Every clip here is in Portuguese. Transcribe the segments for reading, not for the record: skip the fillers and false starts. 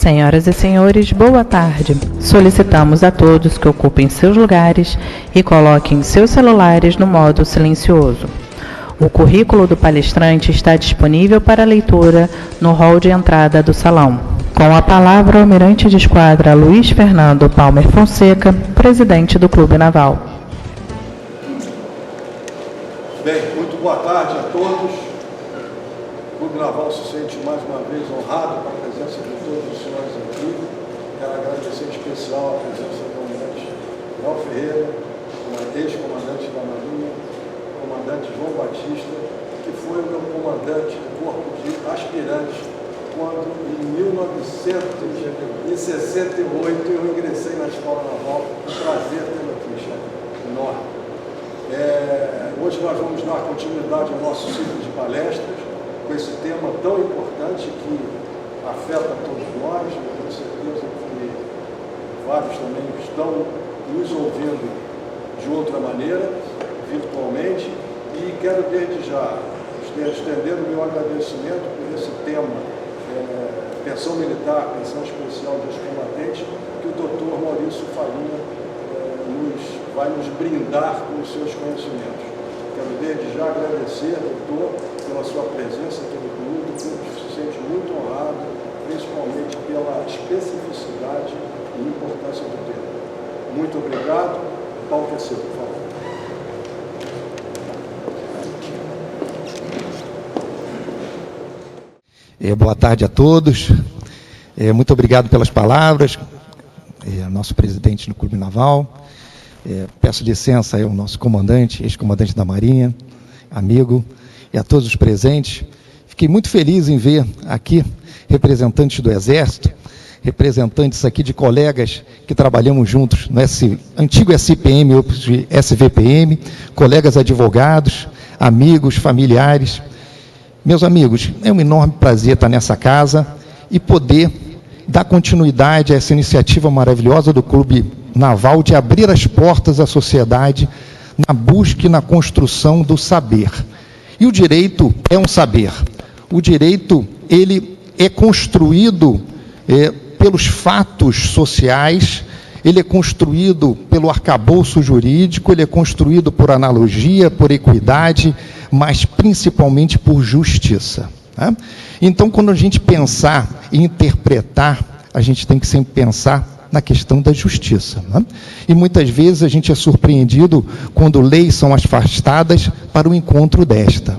Senhoras e senhores, boa tarde. Solicitamos a todos que ocupem seus lugares e coloquem seus celulares no modo silencioso. O currículo do palestrante está disponível para leitura no hall de entrada do salão. Com a palavra, o almirante de esquadra Luiz Fernando Palmer Fonseca, presidente do Clube Naval. Bem, muito boa tarde a todos. O Clube Naval se sente mais uma vez honrado com a presença de todos os senhores aqui. Quero agradecer em especial a presença do almirante Léo Ferreira, ex-comandante da Marinha, comandante João Batista, que foi o meu comandante do corpo de aspirantes quando, em 1968, eu ingressei na Escola Naval. Um prazer tê-lo aqui, chefe. Enorme. Hoje nós vamos dar continuidade ao nosso ciclo de palestras com esse tema tão importante que afeta todos nós. Eu tenho certeza que vários também estão nos ouvindo de outra maneira, virtualmente, e quero desde já estender o meu agradecimento por esse tema, pensão militar, pensão especial de ex-combatentes, que o Dr. Maurício Farinha vai nos brindar com os seus conhecimentos. Quero desde já agradecer, doutor, pela sua presença aqui no clube, que se sente muito honrado, principalmente pela especificidade e importância do tema. Muito obrigado. O palco é seu, por favor. Boa tarde a todos. Muito obrigado pelas palavras. Nosso presidente do Clube Naval. Peço licença ao nosso comandante, ex-comandante da Marinha, amigo, e a todos os presentes. Fiquei muito feliz em ver aqui representantes do Exército, representantes aqui de colegas que trabalhamos juntos no antigo SPM, hoje SVPM, colegas advogados, amigos, familiares. Meus amigos, é um enorme prazer estar nessa casa e poder dar continuidade a essa iniciativa maravilhosa do Clube Naval de abrir as portas à sociedade na busca e na construção do saber. E o direito é um saber. O direito, ele é construído pelos fatos sociais, ele é construído pelo arcabouço jurídico, ele é construído por analogia, por equidade, mas principalmente por justiça. Tá? Então, quando a gente pensar em interpretar, a gente tem que sempre pensar na questão da justiça. Né? E muitas vezes a gente é surpreendido quando leis são afastadas para o encontro desta.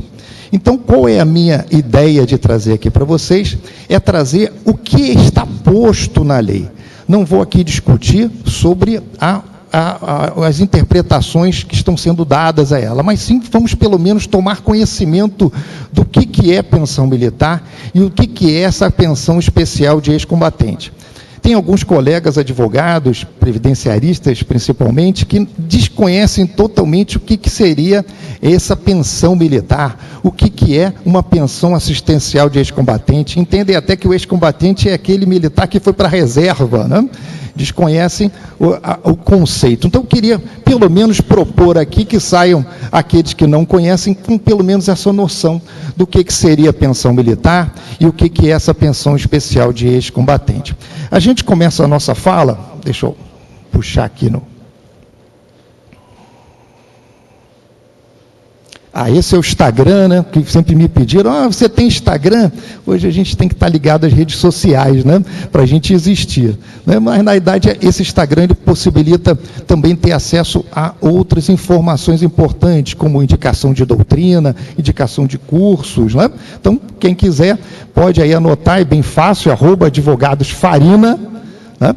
Então, qual é a minha ideia de trazer aqui para vocês? É trazer o que está posto na lei. Não vou aqui discutir sobre as interpretações que estão sendo dadas a ela, mas sim vamos pelo menos tomar conhecimento do que é pensão militar e o que é essa pensão especial de ex-combatente. Tem alguns colegas advogados, previdenciaristas principalmente, que desconhecem totalmente o que seria essa pensão militar, o que é uma pensão assistencial de ex-combatente. Entendem até que o ex-combatente é aquele militar que foi para a reserva, né? Desconhecem o conceito. Então, eu queria, pelo menos, propor aqui que saiam aqueles que não conhecem com, pelo menos, essa noção do que seria a pensão militar e o que é essa pensão especial de ex-combatente. A gente começa a nossa fala, deixa eu puxar aqui no... esse é o Instagram, né, que sempre me pediram, você tem Instagram? Hoje a gente tem que estar ligado às redes sociais, né, para a gente existir. Né? Mas, na verdade, esse Instagram ele possibilita também ter acesso a outras informações importantes, como indicação de doutrina, indicação de cursos. Né? Então, quem quiser, pode aí anotar, é bem fácil, @advogadosfarina, né?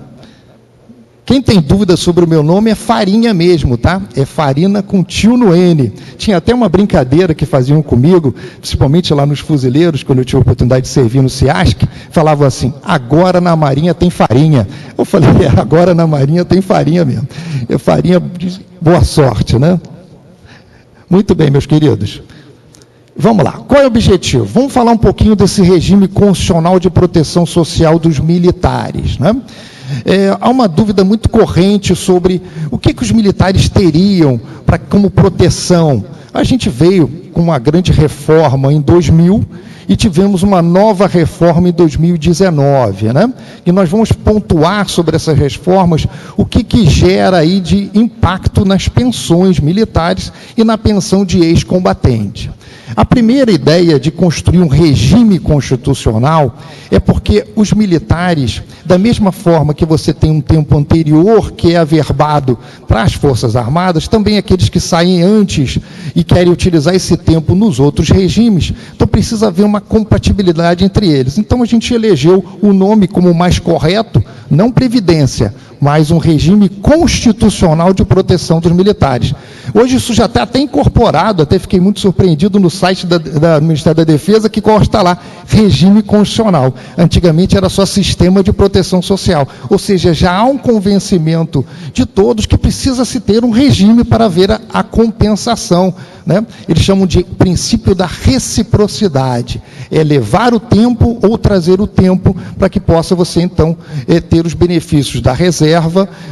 Quem tem dúvida sobre o meu nome é Farinha mesmo, tá? É Farina com tio no N. Tinha até uma brincadeira que faziam comigo, principalmente lá nos fuzileiros, quando eu tive a oportunidade de servir no CIASC, falavam assim, agora na Marinha tem farinha. Eu falei, agora na Marinha tem farinha mesmo. É farinha de boa sorte, né? Muito bem, meus queridos. Vamos lá, qual é o objetivo? Vamos falar um pouquinho desse regime constitucional de proteção social dos militares, né? Há uma dúvida muito corrente sobre o que os militares teriam como proteção. A gente veio com uma grande reforma em 2000 e tivemos uma nova reforma em 2019, né? E nós vamos pontuar sobre essas reformas o que gera aí de impacto nas pensões militares e na pensão de ex-combatente. A primeira ideia de construir um regime constitucional é porque os militares, da mesma forma que você tem um tempo anterior que é averbado para as Forças Armadas, também aqueles que saem antes e querem utilizar esse tempo nos outros regimes, então precisa haver uma compatibilidade entre eles. Então a gente elegeu o nome como mais correto, não previdência, mas um regime constitucional de proteção dos militares. Hoje isso já está até incorporado, até fiquei muito surpreendido no site do Ministério da Defesa, que consta lá, regime constitucional. Antigamente era só sistema de proteção social, ou seja, já há um convencimento de todos que precisa se ter um regime para ver a compensação, né? Eles chamam de princípio da reciprocidade, é levar o tempo ou trazer o tempo para que possa você então ter os benefícios da reserva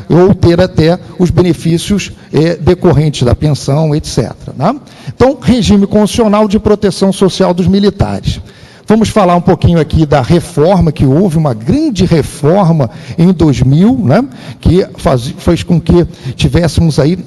ou ter até os benefícios decorrentes da pensão, etc. Né? Então, regime constitucional de proteção social dos militares. Vamos falar um pouquinho aqui da reforma, que houve uma grande reforma em 2000, né? Que fez com que tivéssemos aí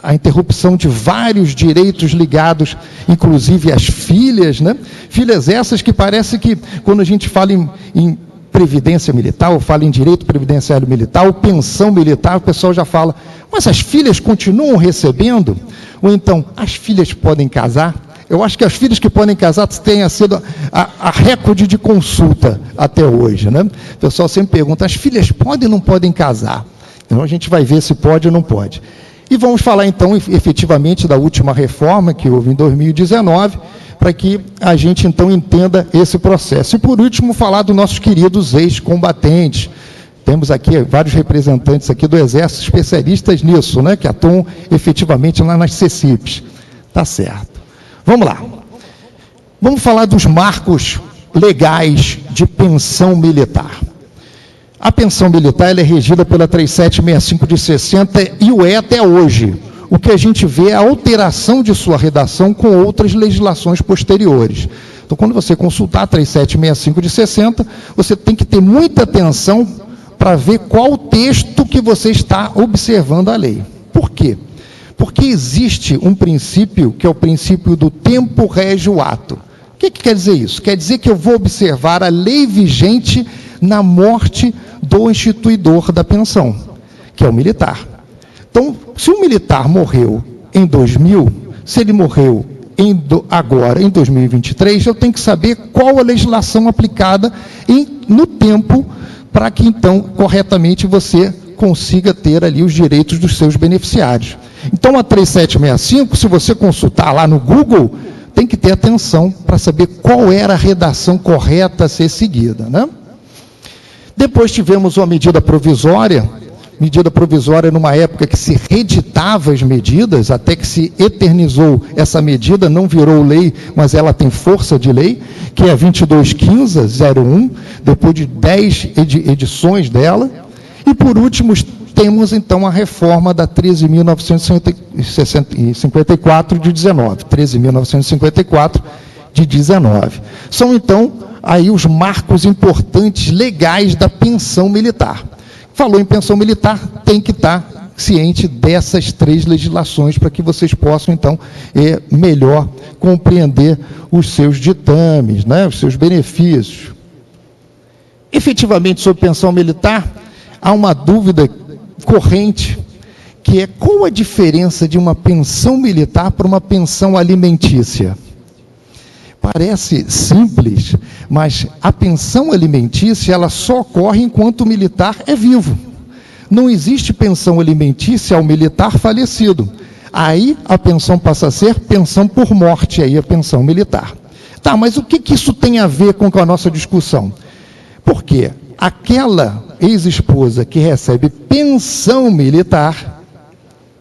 a interrupção de vários direitos ligados, inclusive às filhas, né? Filhas essas que parece que, quando a gente fala em previdência militar, ou fala em direito previdenciário militar, ou pensão militar, o pessoal já fala, mas as filhas continuam recebendo? Ou então, as filhas podem casar? Eu acho que as filhas que podem casar tenha sido a recorde de consulta até hoje, né? O pessoal sempre pergunta, as filhas podem ou não podem casar? Então a gente vai ver se pode ou não pode. E vamos falar então efetivamente da última reforma que houve em 2019, para que a gente então entenda esse processo. E por último, falar dos nossos queridos ex-combatentes. Temos aqui vários representantes aqui do Exército, especialistas nisso, né, que atuam efetivamente lá nas CECIPs. Tá certo. Vamos lá. Vamos falar dos marcos legais de pensão militar. A pensão militar ela é regida pela 3765 de 60 e o é até hoje. O que a gente vê é a alteração de sua redação com outras legislações posteriores. Então, quando você consultar a 3765 de 60, você tem que ter muita atenção para ver qual o texto que você está observando a lei. Por quê? Porque existe um princípio, que é o princípio do tempo regio ato. O que quer dizer isso? Quer dizer que eu vou observar a lei vigente na morte do instituidor da pensão, que é o militar. Então, se o militar morreu em 2000, se ele morreu agora, em 2023, eu tenho que saber qual a legislação aplicada no tempo, para que, então, corretamente você consiga ter ali os direitos dos seus beneficiários. Então, a 3765, se você consultar lá no Google, tem que ter atenção para saber qual era a redação correta a ser seguida, né? Depois tivemos uma medida provisória numa época que se reeditava as medidas, até que se eternizou essa medida, não virou lei, mas ela tem força de lei, que é a 2215-01, depois de 10 edições dela. E por último, temos então a reforma da 13.954 de 19, 13.954 de 19. São então aí os marcos importantes legais da pensão militar. Falou em pensão militar, tem que estar ciente dessas três legislações para que vocês possam, então, melhor compreender os seus ditames, né, os seus benefícios. Efetivamente, sobre pensão militar, há uma dúvida corrente, que é qual a diferença de uma pensão militar para uma pensão alimentícia? Parece simples, mas a pensão alimentícia ela só ocorre enquanto o militar é vivo. Não existe pensão alimentícia ao militar falecido. Aí a pensão passa a ser pensão por morte, aí a pensão militar. Tá, mas o que isso tem a ver com a nossa discussão? Porque aquela ex-esposa que recebe pensão militar,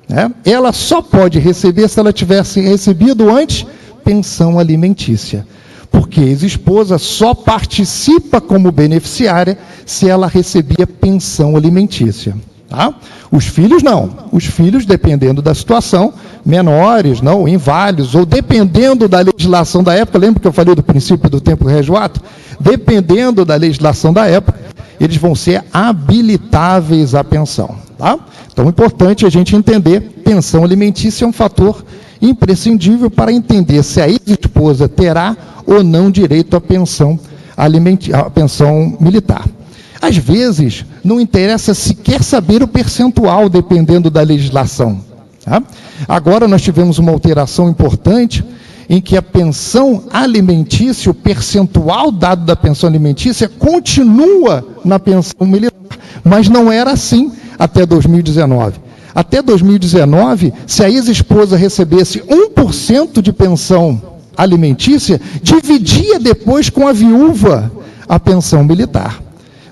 né, ela só pode receber se ela tivesse recebido antes pensão alimentícia, porque a ex-esposa só participa como beneficiária se ela recebia pensão alimentícia. Tá? Os filhos não. Os filhos, dependendo da situação, menores, não, inválidos, ou dependendo da legislação da época, lembra que eu falei do princípio do tempo rejoato? Dependendo da legislação da época, eles vão ser habilitáveis à pensão. Tá? Então é importante a gente entender, pensão alimentícia é um fator imprescindível para entender se a ex-esposa terá ou não direito à pensão militar. Às vezes, não interessa sequer saber o percentual, dependendo da legislação. Tá? Agora, nós tivemos uma alteração importante, em que a pensão alimentícia, o percentual dado da pensão alimentícia, continua na pensão militar, mas não era assim até 2019. Até 2019, se a ex-esposa recebesse 1% de pensão alimentícia, dividia depois com a viúva a pensão militar.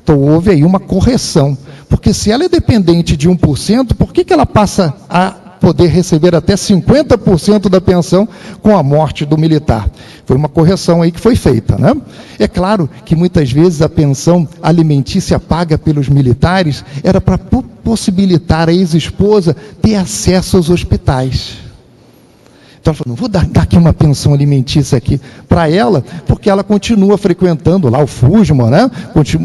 Então, houve aí uma correção, porque se ela é dependente de 1%, por que ela passa a poder receber até 50% da pensão com a morte do militar? Foi uma correção aí que foi feita, né? É claro que muitas vezes a pensão alimentícia paga pelos militares era para possibilitar a ex-esposa ter acesso aos hospitais. Então ela falou, não vou dar aqui uma pensão alimentícia aqui para ela, porque ela continua frequentando lá o FUSMA, né?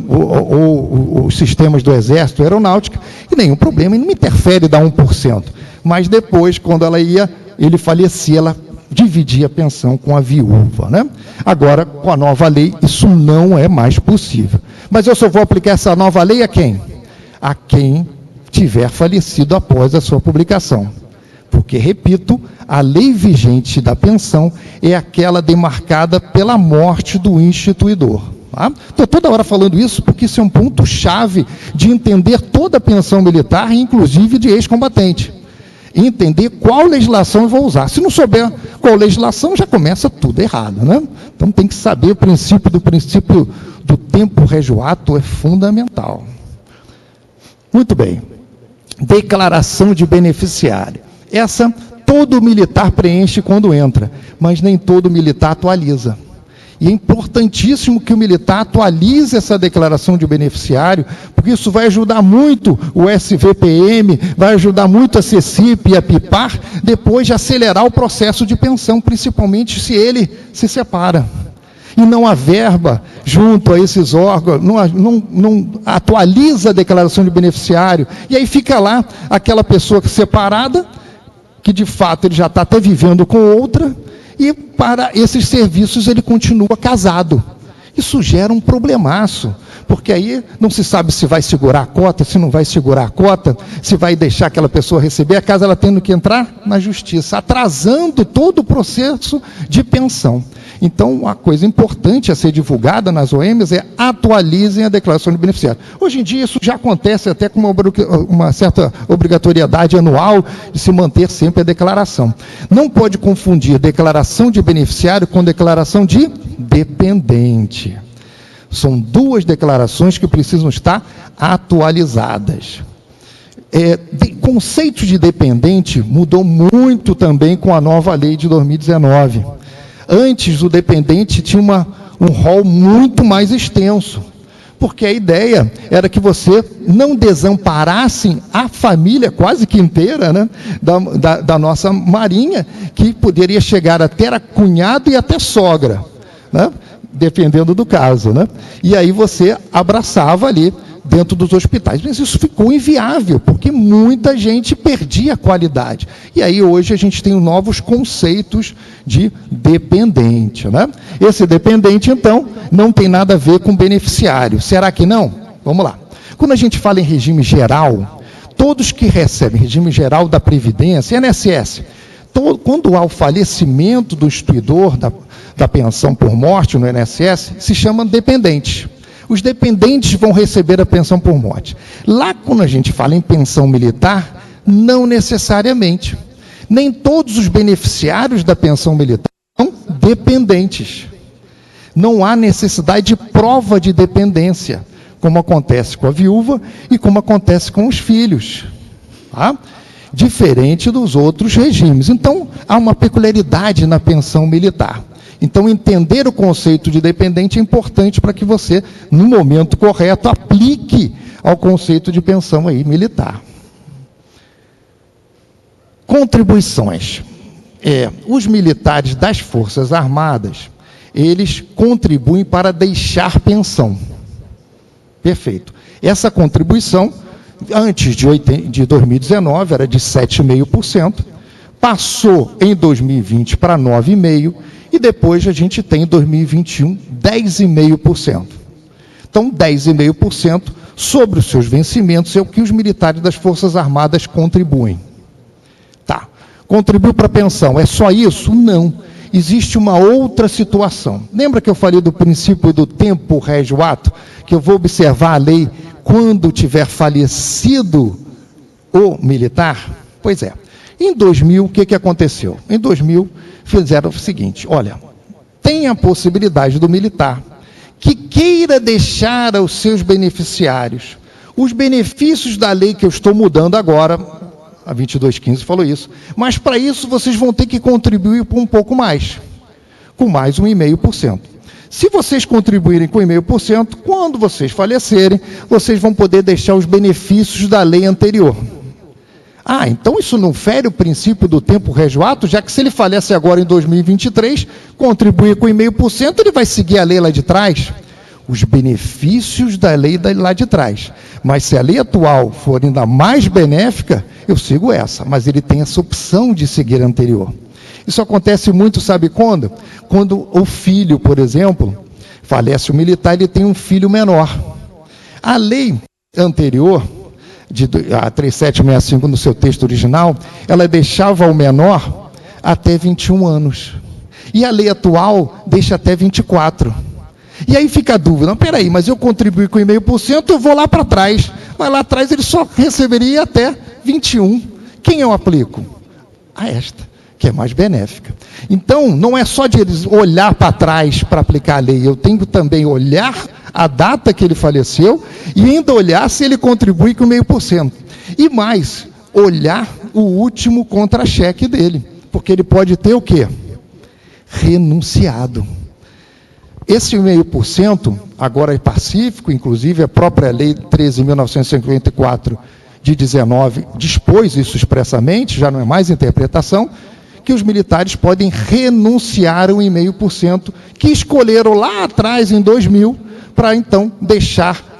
ou os sistemas do Exército, Aeronáutica, e nenhum problema, e não me interfere dar 1%. Mas depois, quando ele falecia, ela dividia a pensão com a viúva, né? Agora, com a nova lei, isso não é mais possível. Mas eu só vou aplicar essa nova lei a quem? A quem tiver falecido após a sua publicação. Porque, repito, a lei vigente da pensão é aquela demarcada pela morte do instituidor. Tá? Estou toda hora falando isso porque isso é um ponto-chave de entender toda a pensão militar, inclusive de ex-combatente. Entender qual legislação eu vou usar. Se não souber qual legislação, já começa tudo errado, né? Então tem que saber o princípio do tempo rejoato é fundamental. Muito bem. Declaração de beneficiário. Essa todo militar preenche quando entra, mas nem todo militar atualiza. E é importantíssimo que o militar atualize essa declaração de beneficiário, porque isso vai ajudar muito o SVPM, vai ajudar muito a CECIP e a PIPAR, depois de acelerar o processo de pensão, principalmente se ele se separa. E não há verba junto a esses órgãos, não atualiza a declaração de beneficiário, e aí fica lá aquela pessoa separada, que de fato ele já está até vivendo com outra, e para esses serviços ele continua casado. Isso gera um problemaço, porque aí não se sabe se vai segurar a cota, se não vai segurar a cota, se vai deixar aquela pessoa receber, a casa ela tendo que entrar na justiça, atrasando todo o processo de pensão. Então, uma coisa importante a ser divulgada nas OMs é atualizem a declaração de beneficiário. Hoje em dia, isso já acontece até com uma certa obrigatoriedade anual de se manter sempre a declaração. Não pode confundir declaração de beneficiário com declaração de dependente. São duas declarações que precisam estar atualizadas. Conceito de dependente mudou muito também com a nova lei de 2019. Antes, o dependente tinha um rol muito mais extenso, porque a ideia era que você não desamparasse a família quase que inteira, né, da nossa Marinha, que poderia chegar até a cunhado e até sogra, né, dependendo do caso, né? E aí você abraçava ali dentro dos hospitais. Mas isso ficou inviável, porque muita gente perdia a qualidade. E aí hoje a gente tem novos conceitos de dependente, né? Esse dependente, então, não tem nada a ver com beneficiário. Será que não? Vamos lá. Quando a gente fala em regime geral, todos que recebem regime geral da Previdência, INSS, quando há o falecimento do instituidor da pensão por morte no INSS, se chama dependente. Os dependentes vão receber a pensão por morte. Lá, quando a gente fala em pensão militar, não necessariamente. Nem todos os beneficiários da pensão militar são dependentes. Não há necessidade de prova de dependência, como acontece com a viúva e como acontece com os filhos. Tá? Diferente dos outros regimes. Então, há uma peculiaridade na pensão militar. Então, entender o conceito de dependente é importante para que você, no momento correto, aplique ao conceito de pensão aí militar. Contribuições. Os militares das Forças Armadas, eles contribuem para deixar pensão. Perfeito. Essa contribuição, antes de 2019, era de 7,5%, passou em 2020 para 9,5%, e depois a gente tem em 2021 10,5%. Então, 10,5% sobre os seus vencimentos é o que os militares das Forças Armadas contribuem. Tá. Contribuiu para a pensão. É só isso? Não. Existe uma outra situação. Lembra que eu falei do princípio do tempo régio ato? Que eu vou observar a lei quando tiver falecido o militar? Pois é. Em 2000, o que aconteceu? Em 2000, fizeram o seguinte: olha, tem a possibilidade do militar que queira deixar aos seus beneficiários os benefícios da lei que eu estou mudando agora, a 2215 falou isso, mas para isso vocês vão ter que contribuir por um pouco mais, com mais 1,5%. Se vocês contribuírem com 1,5%, quando vocês falecerem, vocês vão poder deixar os benefícios da lei anterior. Ah, então isso não fere o princípio do tempo régio ato, já que se ele falece agora em 2023, contribuir com 0,5%, ele vai seguir a lei lá de trás. Os benefícios da lei lá de trás. Mas se a lei atual for ainda mais benéfica, eu sigo essa. Mas ele tem essa opção de seguir a anterior. Isso acontece muito, sabe quando? Quando o filho, por exemplo, falece o militar, ele tem um filho menor. A lei anterior, a 3765 no seu texto original, ela deixava o menor até 21 anos. E a lei atual deixa até 24. E aí fica a dúvida: não, peraí, mas eu contribuí com 0,5%, eu vou lá para trás. Mas lá atrás ele só receberia até 21. Quem eu aplico? A esta, que é mais benéfica. Então, não é só de eles olhar para trás para aplicar a lei, eu tenho que também olhar a data que ele faleceu e ainda olhar se ele contribui com 0,5%. E mais, olhar o último contra-cheque dele, porque ele pode ter o quê? Renunciado. Esse 0,5% agora é pacífico, inclusive a própria lei 13.954 de 19 dispôs isso expressamente, já não é mais interpretação, que os militares podem renunciar ao 0,5% que escolheram lá atrás, em 2000, para então deixar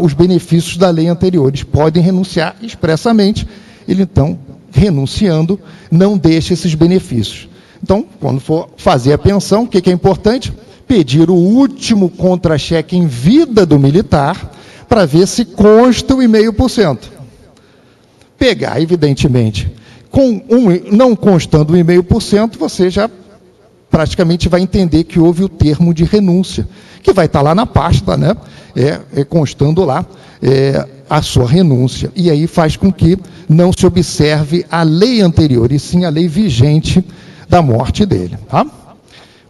os benefícios da lei anterior. Eles podem renunciar expressamente, ele então, renunciando, não deixa esses benefícios. Então, quando for fazer a pensão, o que é importante? Pedir o último contra-cheque em vida do militar, para ver se consta o 0,5%. Pegar, evidentemente, não constando o 0,5%, você já praticamente vai entender que houve o termo de renúncia, que vai estar lá na pasta, né? Constando lá a sua renúncia. E aí faz com que não se observe a lei anterior, e sim a lei vigente da morte dele. Tá?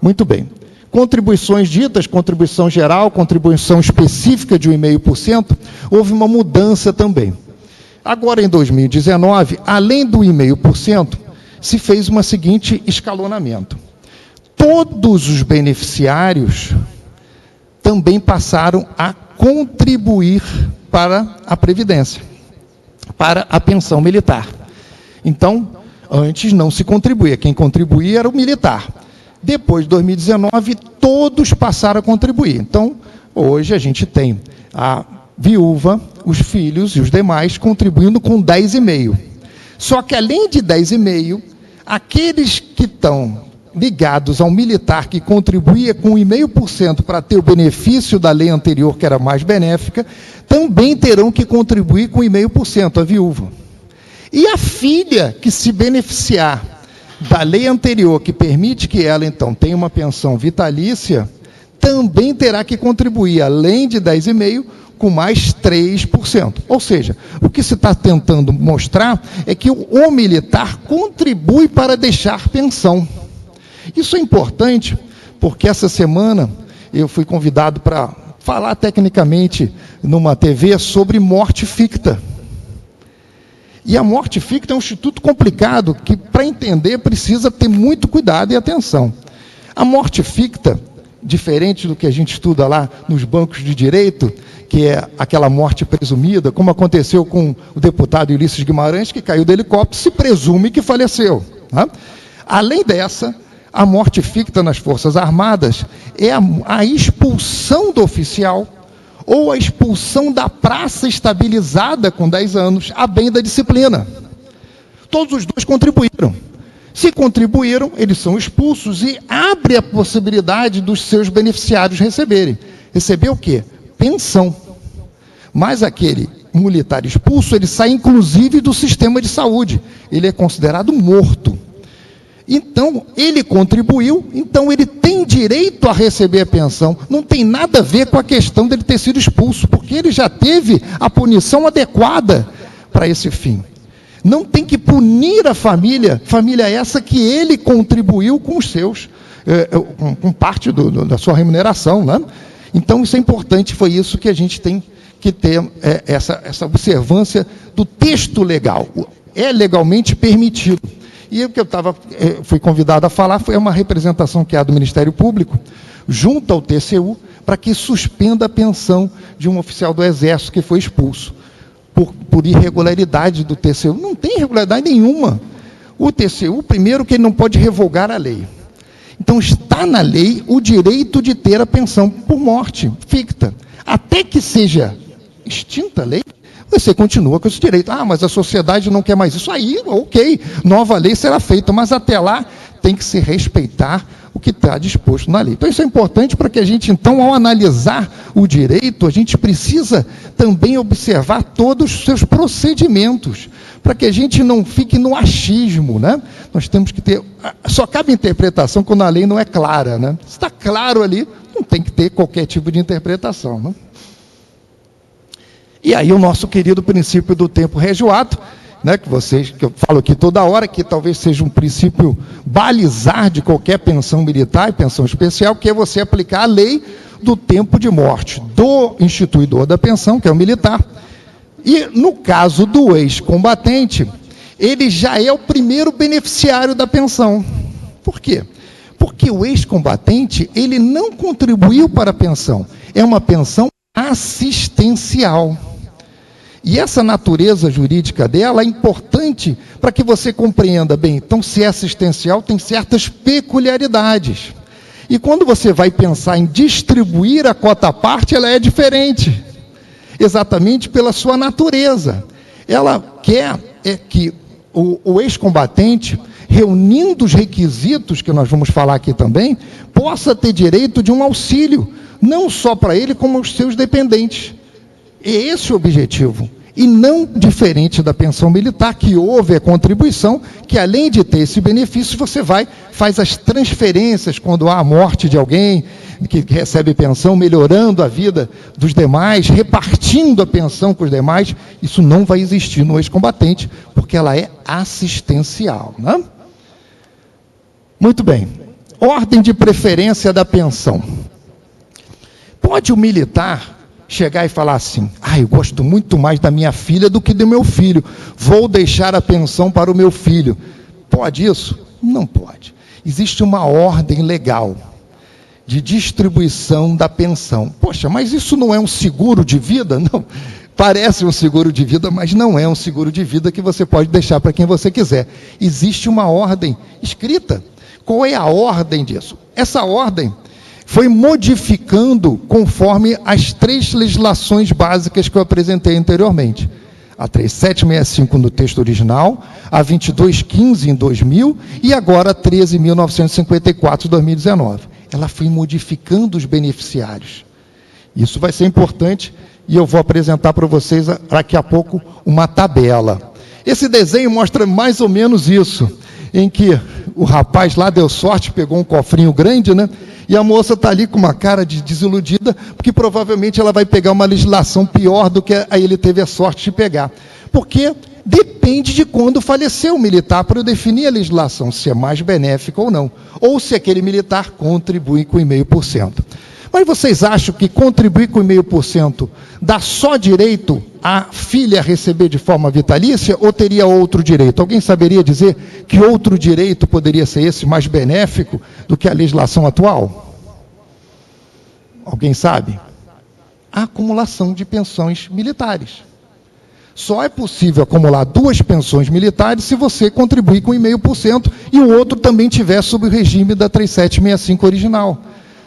Muito bem. Contribuições ditas, contribuição geral, contribuição específica de 1,5%, houve uma mudança também. Agora, em 2019, além do 0,5%, se fez uma seguinte escalonamento. Todos os beneficiários também passaram a contribuir para a Previdência, para a pensão militar. Então, antes não se contribuía, quem contribuía era o militar. Depois de 2019, todos passaram a contribuir. Então, hoje a gente tem a viúva, os filhos e os demais contribuindo com 10,5%. Só que além de 10,5%, aqueles que estão ligados ao militar que contribuía com 0,5% para ter o benefício da lei anterior, que era mais benéfica, também terão que contribuir com 0,5%, a viúva. E a filha que se beneficiar da lei anterior, que permite que ela, então, tenha uma pensão vitalícia, também terá que contribuir, além de 10,5%, com mais 3%. Ou seja, o que se está tentando mostrar é que o militar contribui para deixar pensão. Isso é importante, porque essa semana eu fui convidado para falar tecnicamente numa TV sobre morte ficta. E a morte ficta é um instituto complicado, que para entender precisa ter muito cuidado e atenção. A morte ficta, diferente do que a gente estuda lá nos bancos de direito, que é aquela morte presumida, como aconteceu com o deputado Ulisses Guimarães, que caiu do helicóptero, se presume que faleceu. Tá? Além dessa, a morte ficta nas Forças Armadas é a expulsão do oficial ou a expulsão da praça estabilizada com 10 anos, a bem da disciplina. Todos os dois contribuíram. Se contribuíram, eles são expulsos e abre a possibilidade dos seus beneficiários receberem. Receber o quê? Pensão. Mas aquele militar expulso, ele sai inclusive do sistema de saúde. Ele é considerado morto. Então, ele contribuiu, então ele tem direito a receber a pensão. Não tem nada a ver com a questão dele ter sido expulso, porque ele já teve a punição adequada para esse fim. Não tem que punir a família essa que ele contribuiu com os seus, com parte da sua remuneração, né? Então, isso é importante, foi isso que a gente tem que ter, essa observância do texto legal. É legalmente permitido. E o que eu fui convidado a falar foi uma representação que há do Ministério Público, junto ao TCU, para que suspenda a pensão de um oficial do Exército que foi expulso por irregularidade do TCU. Não tem irregularidade nenhuma. O TCU, primeiro, que ele não pode revogar a lei. Então, está na lei o direito de ter a pensão por morte ficta. Até que seja extinta a lei, você continua com esse direito. Ah, mas a sociedade não quer mais isso. Aí, ok, nova lei será feita, mas até lá tem que se respeitar o que está disposto na lei. Então, isso é importante para que a gente, então, ao analisar o direito, a gente precisa também observar todos os seus procedimentos, para que a gente não fique no achismo, né? Nós temos que ter... Só cabe interpretação quando a lei não é clara, né? Se está claro ali, não tem que ter qualquer tipo de interpretação, né? E aí o nosso querido princípio do tempo regioato, né, que eu falo aqui toda hora, que talvez seja um princípio balizar de qualquer pensão militar e pensão especial, que é você aplicar a lei do tempo de morte do instituidor da pensão, que é o militar. E no caso do ex-combatente, ele já é o primeiro beneficiário da pensão. Por quê? Porque o ex-combatente, ele não contribuiu para a pensão. É uma pensão assistencial. E essa natureza jurídica dela é importante para que você compreenda bem. Então, se é assistencial, tem certas peculiaridades. E quando você vai pensar em distribuir a cota-parte, ela é diferente. Exatamente pela sua natureza. Ela quer que o ex-combatente, reunindo os requisitos, que nós vamos falar aqui também, possa ter direito de um auxílio, não só para ele, como aos seus dependentes. É esse o objetivo, e não diferente da pensão militar, que houve a contribuição, que além de ter esse benefício, você faz as transferências quando há a morte de alguém que recebe pensão, melhorando a vida dos demais, repartindo a pensão com os demais. Isso não vai existir no ex-combatente, porque ela é assistencial, né? Muito bem. Ordem de preferência da pensão. Pode o militar chegar e falar assim: eu gosto muito mais da minha filha do que do meu filho, vou deixar a pensão para o meu filho. Pode isso? Não pode. Existe uma ordem legal de distribuição da pensão. Poxa, mas isso não é um seguro de vida? Não, parece um seguro de vida, mas não é um seguro de vida que você pode deixar para quem você quiser. Existe uma ordem escrita. Qual é a ordem disso? Essa ordem foi modificando conforme as 3 legislações básicas que eu apresentei anteriormente. A 3765 no texto original, a 2215 em 2000 e agora a 13.954 em 2019. Ela foi modificando os beneficiários. Isso vai ser importante e eu vou apresentar para vocês daqui a pouco uma tabela. Esse desenho mostra mais ou menos isso, em que o rapaz lá deu sorte, pegou um cofrinho grande, né? E a moça está ali com uma cara de desiludida, porque provavelmente ela vai pegar uma legislação pior do que ele teve a sorte de pegar. Porque depende de quando faleceu o militar para eu definir a legislação, se é mais benéfica ou não. Ou se aquele militar contribui com 0,5%. Mas vocês acham que contribuir com 0,5% dá só direito a filha receber de forma vitalícia ou teria outro direito? Alguém saberia dizer que outro direito poderia ser esse mais benéfico do que a legislação atual? Alguém sabe? a acumulação de pensões militares. Só é possível acumular 2 pensões militares se você contribuir com 1,5% e o outro também tiver sob o regime da 3765 original.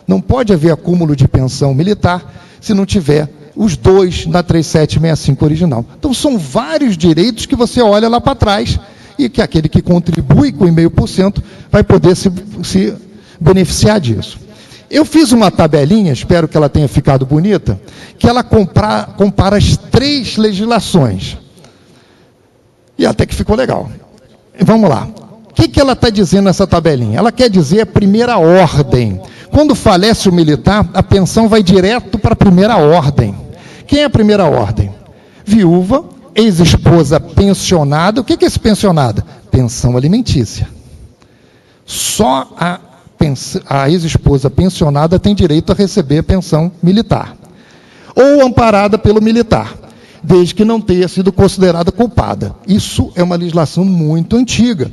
Não pode haver acúmulo de pensão militar se não tiver os 2 na 3765 original. Então, são vários direitos que você olha lá para trás e que aquele que contribui com 1,5% vai poder se beneficiar disso. Eu fiz uma tabelinha, espero que ela tenha ficado bonita, que ela compara as 3 legislações. E até que ficou legal. Vamos lá. O que ela está dizendo nessa tabelinha? Ela quer dizer a primeira ordem. Quando falece o militar, a pensão vai direto para a primeira ordem. Quem é a primeira ordem? Viúva, ex-esposa pensionada. O que é esse pensionada? Pensão alimentícia. Só a ex-esposa pensionada tem direito a receber a pensão militar. Ou amparada pelo militar, desde que não tenha sido considerada culpada. Isso é uma legislação muito antiga,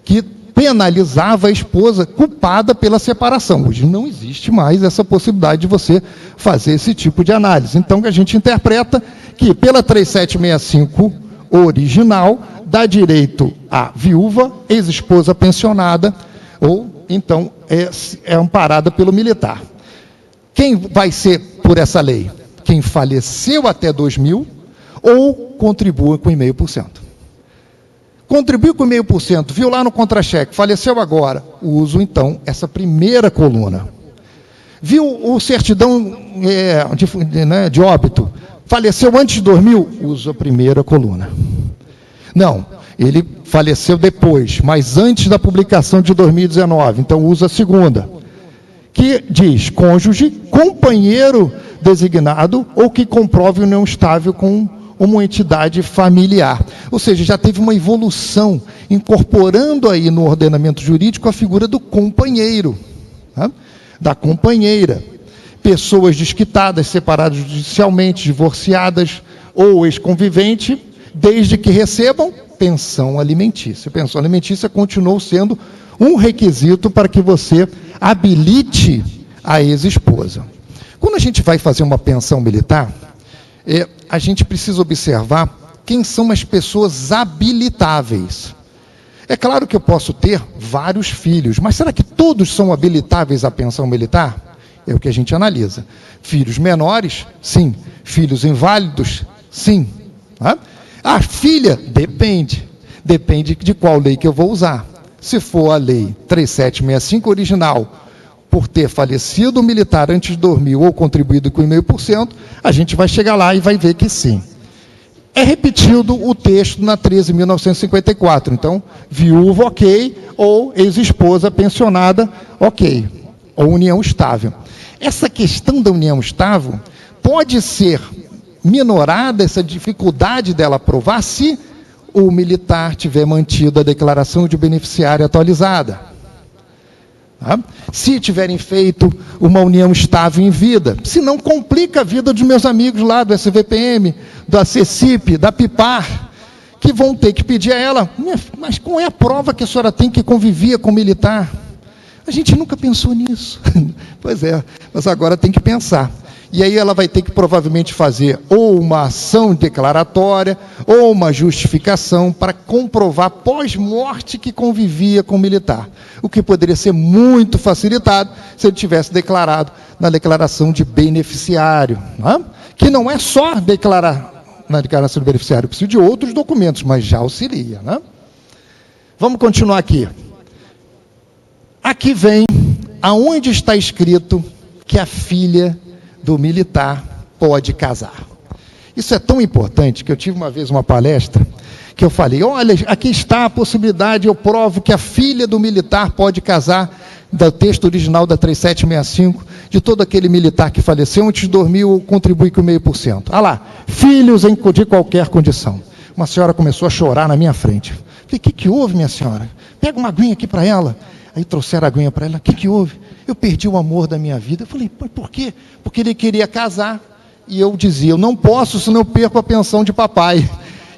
que penalizava a esposa culpada pela separação. Hoje não existe mais essa possibilidade de você fazer esse tipo de análise. Então, a gente interpreta que pela 3765 original, dá direito à viúva, ex-esposa pensionada, ou então é amparada pelo militar. Quem vai ser por essa lei? Quem faleceu até 2000 ou contribua com 0,5%. Contribuiu com 0,5%, viu lá no contra-cheque, faleceu agora, uso então essa primeira coluna. Viu o certidão de óbito, faleceu antes de 2000, uso a primeira coluna. Não, ele faleceu depois, mas antes da publicação de 2019, então usa a segunda, que diz cônjuge, companheiro designado ou que comprove união estável com uma entidade familiar. Ou seja, já teve uma evolução, incorporando aí no ordenamento jurídico a figura do companheiro, tá? Da companheira. Pessoas desquitadas, separadas judicialmente, divorciadas ou ex-convivente, desde que recebam pensão alimentícia. Pensão alimentícia continuou sendo um requisito para que você habilite a ex-esposa. Quando a gente vai fazer uma pensão militar, a gente precisa observar quem são as pessoas habilitáveis. É claro que eu posso ter vários filhos, mas será que todos são habilitáveis à pensão militar? É o que a gente analisa. Filhos menores, sim. Filhos inválidos, sim. A filha, depende. Depende de qual lei que eu vou usar. Se for a lei 3765 original, por ter falecido o militar antes de 2000 ou contribuído com 0,5%, a gente vai chegar lá e vai ver que sim. É repetido o texto na 13.954. Então, viúva, ok, ou ex-esposa pensionada, ok, ou união estável. Essa questão da união estável pode ser minorada, essa dificuldade dela aprovar, se o militar tiver mantido a declaração de beneficiário atualizada. Se tiverem feito uma união estável em vida, se não complica a vida dos meus amigos lá do SVPM, da CECIP, da PIPAR, que vão ter que pedir a ela, mas qual é a prova que a senhora tem que convivia com o militar? A gente nunca pensou nisso. Pois é, mas agora tem que pensar. E aí ela vai ter que provavelmente fazer ou uma ação declaratória ou uma justificação para comprovar pós-morte que convivia com o militar. O que poderia ser muito facilitado se ele tivesse declarado na declaração de beneficiário. Que não é só declarar na declaração de beneficiário, precisa de outros documentos, mas já auxilia. Vamos continuar aqui. Aqui vem aonde está escrito que a filha do militar pode casar. Isso é tão importante que eu tive uma vez uma palestra que eu falei, olha, aqui está a possibilidade, eu provo que a filha do militar pode casar, do texto original da 3765, de todo aquele militar que faleceu antes de 2000 ou contribui com 0,5%. Ah lá, filhos de qualquer condição. Uma senhora começou a chorar na minha frente. Falei, o que houve, minha senhora? Pega uma aguinha aqui para ela. Aí trouxeram a aguinha para ela, o que houve? Eu perdi o amor da minha vida. Eu falei, por quê? Porque ele queria casar. E eu dizia, eu não posso, senão eu perco a pensão de papai.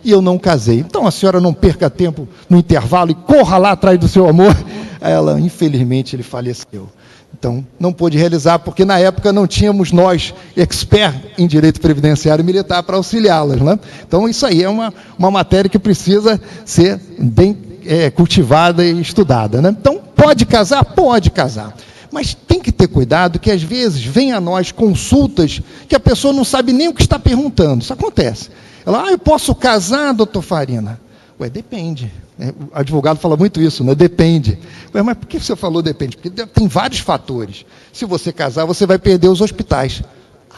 E eu não casei. Então a senhora não perca tempo no intervalo e corra lá atrás do seu amor. Ela, infelizmente, ele faleceu. Então, não pôde realizar, porque na época não tínhamos nós, expert em direito previdenciário militar, para auxiliá-las, né? Então, isso aí é uma matéria que precisa ser bem cultivada e estudada, né? Então, pode casar? Pode casar. Mas tem que ter cuidado, que às vezes vem a nós consultas que a pessoa não sabe nem o que está perguntando. Isso acontece. Ela, eu posso casar, doutor Farina? Ué, depende. O advogado fala muito isso, né? Depende. Ué, mas por que você falou depende? Porque tem vários fatores. Se você casar, você vai perder os hospitais.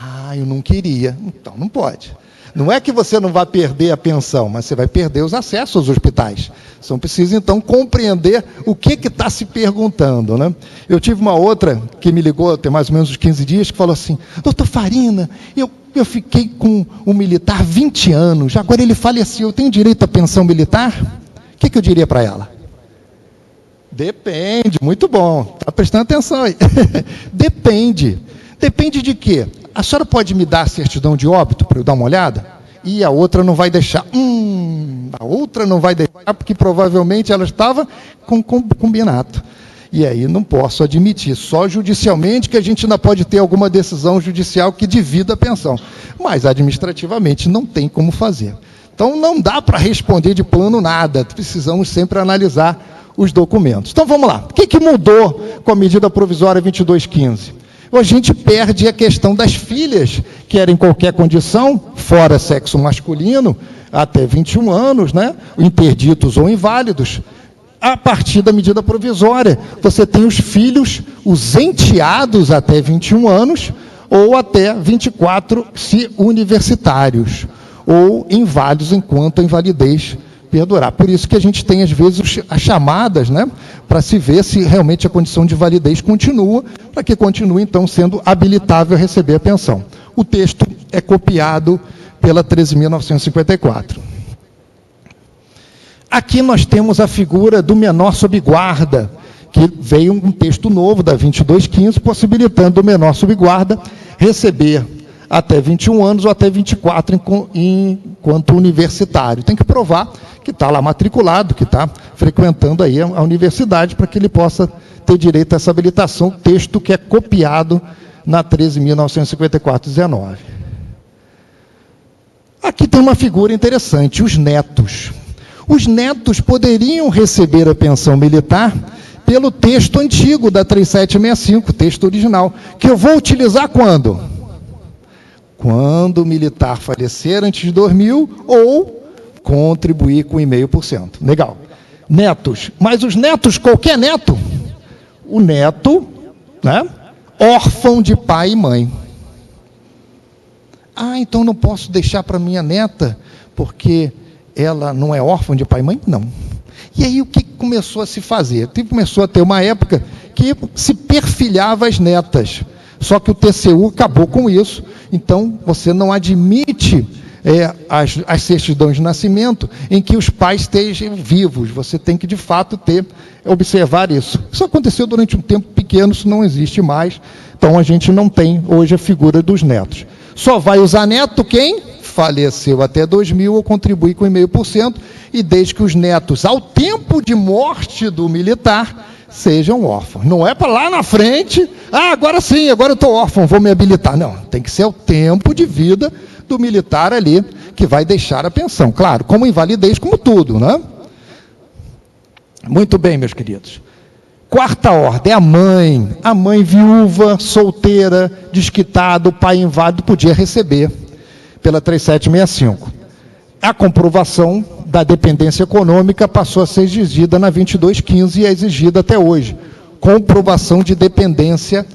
Ah, eu não queria. Então, não pode. Não é que você não vai perder a pensão, mas você vai perder os acessos aos hospitais. São preciso, então, compreender o que está se perguntando, né? Eu tive uma outra que me ligou, tem mais ou menos uns 15 dias, que falou assim, doutor Farina, eu fiquei com um militar 20 anos, agora ele faleceu, eu tenho direito à pensão militar? O que eu diria para ela? Depende, muito bom, está prestando atenção aí. Depende. Depende de quê? A senhora pode me dar a certidão de óbito para eu dar uma olhada? E a outra não vai deixar. A outra não vai deixar porque provavelmente ela estava com combinado. E aí não posso admitir. Só judicialmente que a gente ainda pode ter alguma decisão judicial que divida a pensão. Mas administrativamente não tem como fazer. Então não dá para responder de plano nada. Precisamos sempre analisar os documentos. Então vamos lá. O que mudou com a medida provisória 2215? A gente perde a questão das filhas, que eram em qualquer condição, fora sexo masculino, até 21 anos, né? Interditos ou inválidos. A partir da medida provisória, você tem os filhos, os enteados até 21 anos, ou até 24, se universitários, ou inválidos enquanto a invalidez perdurar. Por isso que a gente tem, às vezes, as chamadas, né, para se ver se realmente a condição de validez continua, para que continue, então, sendo habilitável a receber a pensão. O texto é copiado pela 13.954. Aqui nós temos a figura do menor sob guarda, que veio um texto novo da 2215, possibilitando o menor sob guarda receber até 21 anos ou até 24 enquanto universitário. Tem que provar que está lá matriculado, que está frequentando aí a universidade, para que ele possa ter direito a essa habilitação, texto que é copiado na 13.954/19. Aqui tem uma figura interessante, os netos. Os netos poderiam receber a pensão militar pelo texto antigo da 3765, texto original, que eu vou utilizar quando? Quando o militar falecer antes de 2000 ou contribuir com 0,5%. Legal. Netos. Mas os netos, qualquer neto? O neto, né? Órfão de pai e mãe. Ah, então não posso deixar para minha neta, porque ela não é órfã de pai e mãe? Não. E aí o que começou a se fazer? Começou a ter uma época que se perfilhava as netas. Só que o TCU acabou com isso, então você não admite as certidões de nascimento em que os pais estejam vivos. Você tem que, de fato, observar isso. Isso aconteceu durante um tempo pequeno, isso não existe mais. Então, a gente não tem hoje a figura dos netos. Só vai usar neto quem faleceu até 2000 ou contribui com 0,5%, e desde que os netos, ao tempo de morte do militar, sejam órfãos. Não é para lá na frente, agora sim, agora eu estou órfão, vou me habilitar. Não, tem que ser o tempo de vida do militar ali, que vai deixar a pensão. Claro, como invalidez, como tudo, né? Muito bem, meus queridos. Quarta ordem, a mãe viúva, solteira, desquitada, o pai inválido, podia receber pela 3765. A comprovação da dependência econômica passou a ser exigida na 2215 e é exigida até hoje. Comprovação de dependência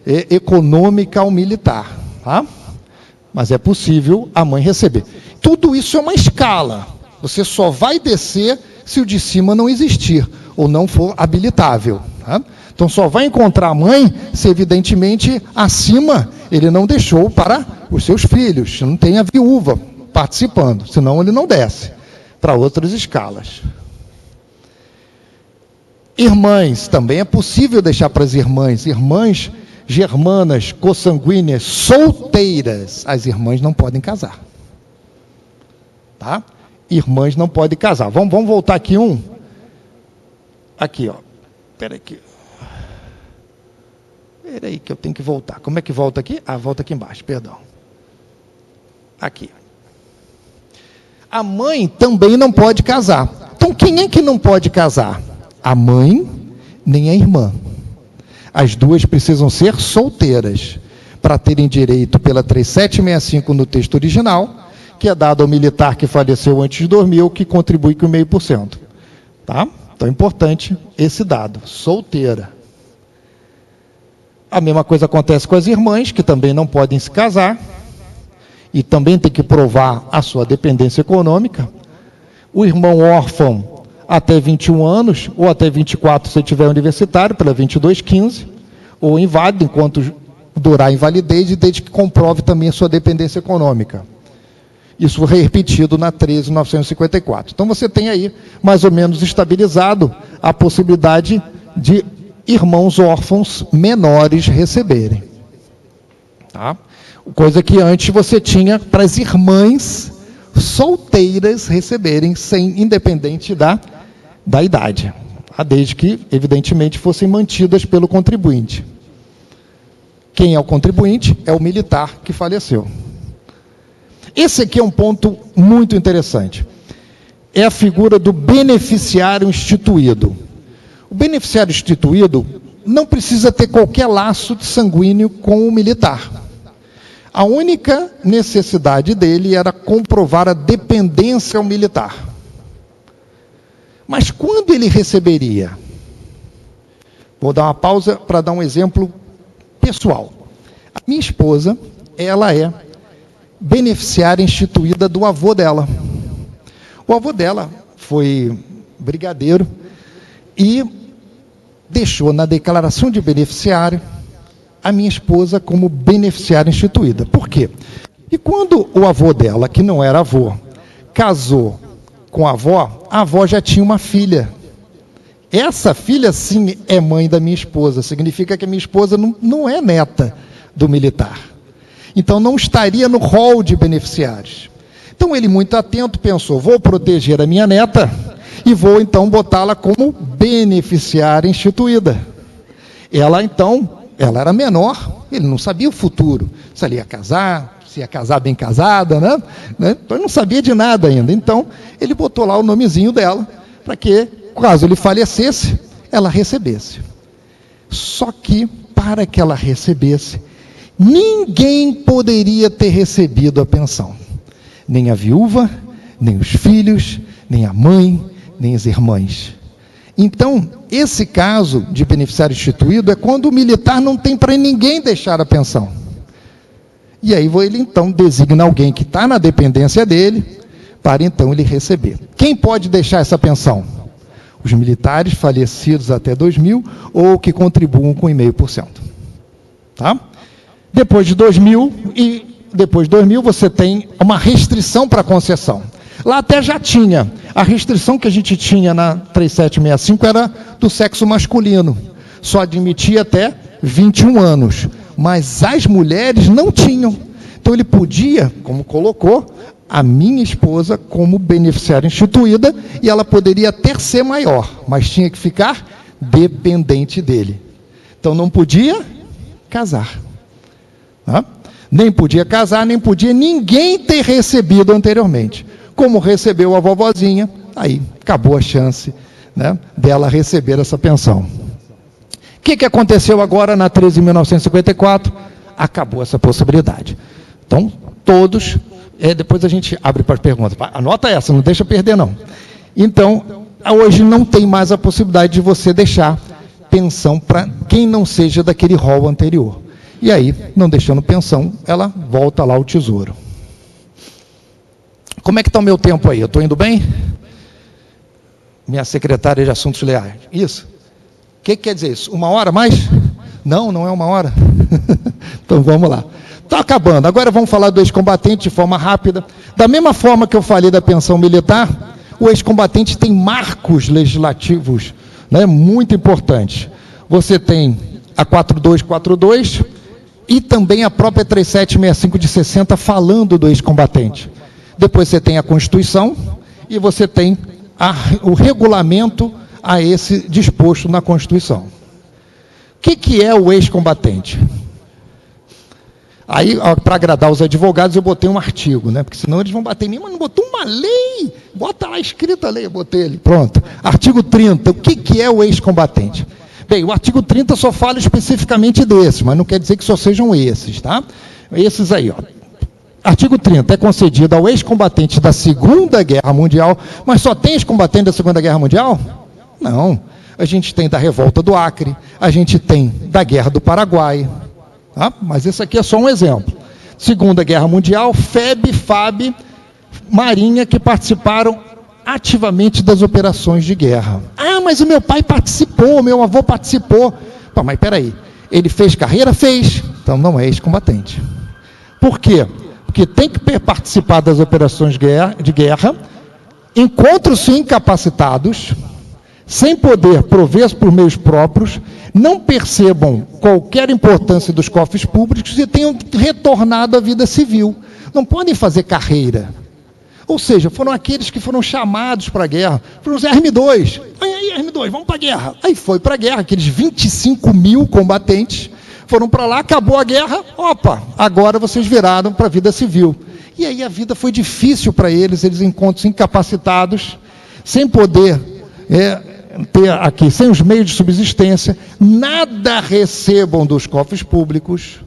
econômica ao militar. Tá? Mas é possível a mãe receber. Tudo isso é uma escala. Você só vai descer se o de cima não existir ou não for habilitável. Tá? Então só vai encontrar a mãe se, evidentemente, acima ele não deixou para os seus filhos. Não tem a viúva participando, senão ele não desce para outras escalas. Irmãs, também é possível deixar para as irmãs germanas, consanguíneas, solteiras. As irmãs não podem casar. Tá? Irmãs não podem casar. Vamos voltar aqui Aqui, ó. Espera aqui. Peraí que eu tenho que voltar. Como é que volta aqui? Ah, volta aqui embaixo, perdão. Aqui. A mãe também não pode casar. Então, quem é que não pode casar? A mãe, nem a irmã. As duas precisam ser solteiras para terem direito pela 3765 no texto original, que é dado ao militar que faleceu antes de 2000, que contribui com 0,5%. Tá? Então é importante esse dado. Solteira. A mesma coisa acontece com as irmãs, que também não podem se casar, e também tem que provar a sua dependência econômica. O irmão órfão até 21 anos, ou até 24 se tiver universitário, pela 2215, ou inválido enquanto durar a invalidez, e desde que comprove também a sua dependência econômica. Isso foi repetido na 13.954. Então você tem aí, mais ou menos estabilizado, a possibilidade de irmãos órfãos menores receberem. Tá? Coisa que antes você tinha para as irmãs solteiras receberem, independente da idade. Desde que, evidentemente, fossem mantidas pelo contribuinte. Quem é o contribuinte? É o militar que faleceu. Esse aqui é um ponto muito interessante. É a figura do beneficiário instituído. O beneficiário instituído não precisa ter qualquer laço sanguíneo com o militar. A única necessidade dele era comprovar a dependência ao militar. Mas quando ele receberia? Vou dar uma pausa para dar um exemplo pessoal. A minha esposa, ela é beneficiária instituída do avô dela. O avô dela foi brigadeiro e deixou na declaração de beneficiário a minha esposa como beneficiária instituída. Por quê? E quando o avô dela, que não era avô, casou com a avó já tinha uma filha. Essa filha, sim, é mãe da minha esposa. Significa que a minha esposa não é neta do militar. Então, não estaria no rol de beneficiários. Então, ele, muito atento, pensou, vou proteger a minha neta e vou, então, botá-la como beneficiária instituída. Ela, então, ela era menor, ele não sabia o futuro, se ela ia casar, se ia casar bem casada, né? Então, ele não sabia de nada ainda. Então, ele botou lá o nomezinho dela, para que, caso ele falecesse, ela recebesse. Só que, para que ela recebesse, ninguém poderia ter recebido a pensão. Nem a viúva, nem os filhos, nem a mãe, nem as irmãs. Então, esse caso de beneficiário instituído é quando o militar não tem para ninguém deixar a pensão. E aí ele então designa alguém que está na dependência dele, para então ele receber. Quem pode deixar essa pensão? Os militares falecidos até 2000 ou que contribuam com 0,5%. Tá? Depois de 2000 você tem uma restrição para concessão. Lá até já tinha. A restrição que a gente tinha na 3765 era do sexo masculino. Só admitia até 21 anos. Mas as mulheres não tinham. Então ele podia, como colocou, a minha esposa como beneficiária instituída, e ela poderia até ser maior, mas tinha que ficar dependente dele. Então não podia casar. Tá? Nem podia casar, nem podia ninguém ter recebido anteriormente. Como recebeu a vovozinha, aí acabou a chance, né, dela receber essa pensão. O que aconteceu agora na 13.954? Acabou essa possibilidade. Então, todos, depois a gente abre para as perguntas. Anota essa, não deixa perder não. Então, hoje não tem mais a possibilidade de você deixar pensão para quem não seja daquele rol anterior. E aí, não deixando pensão, ela volta lá ao tesouro. Como é que está o meu tempo aí? Eu estou indo bem? Minha secretária de Assuntos Leais. Isso? O que quer dizer isso? 1 hora mais? Não, não é 1 hora. Então vamos lá. Está acabando. Agora vamos falar do ex-combatente de forma rápida. Da mesma forma que eu falei da pensão militar, o ex-combatente tem marcos legislativos, né, muito importantes. Você tem a 4242 e também a própria 3765 de 60 falando do ex-combatente. Depois você tem a Constituição e você tem o regulamento a esse disposto na Constituição. que é o ex-combatente? Aí, para agradar os advogados, eu botei um artigo, né? Porque senão eles vão bater em mim, mas não botou uma lei. Bota lá escrita a lei, eu botei ele. Pronto. Artigo 30. O que é o ex-combatente? Bem, o artigo 30 só fala especificamente desses, mas não quer dizer que só sejam esses, tá? Esses aí, ó. Artigo 30. É concedido ao ex-combatente da Segunda Guerra Mundial, mas só tem ex-combatente da Segunda Guerra Mundial? Não. A gente tem da Revolta do Acre, a gente tem da Guerra do Paraguai. Tá? Mas esse aqui é só um exemplo. Segunda Guerra Mundial, FEB, FAB, Marinha, que participaram ativamente das operações de guerra. Ah, mas o meu pai participou, o meu avô participou. Pô, mas peraí, ele fez carreira? Fez. Então não é ex-combatente. Por quê? Porque tem que participar das operações de guerra, encontram-se incapacitados, sem poder prover por meios próprios, não percebam qualquer importância dos cofres públicos e tenham retornado à vida civil. Não podem fazer carreira. Ou seja, foram aqueles que foram chamados para a guerra. Foram os RM2. Aí, RM2, vamos para a guerra. Aí foi para a guerra, aqueles 25 mil combatentes foram para lá, acabou a guerra, opa, agora vocês viraram para a vida civil. E aí a vida foi difícil para eles encontram-se incapacitados, sem poder ter aqui, sem os meios de subsistência, nada recebam dos cofres públicos.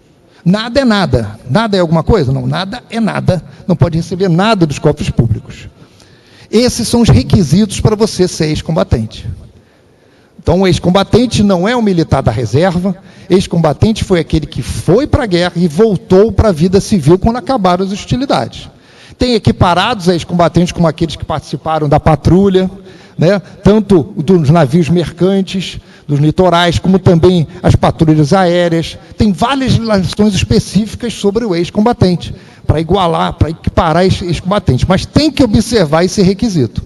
Nada é nada. Nada é alguma coisa? Não, nada é nada. Não pode receber nada dos cofres públicos. Esses são os requisitos para você ser ex-combatente. Então, o ex-combatente não é um militar da reserva. Ex-combatente foi aquele que foi para a guerra e voltou para a vida civil quando acabaram as hostilidades. Tem equiparados a ex-combatentes como aqueles que participaram da patrulha, né? Tanto dos navios mercantes, dos litorais, como também as patrulhas aéreas. Tem várias legislações específicas sobre o ex-combatente, para igualar, para equiparar ex-combatentes. Mas tem que observar esse requisito.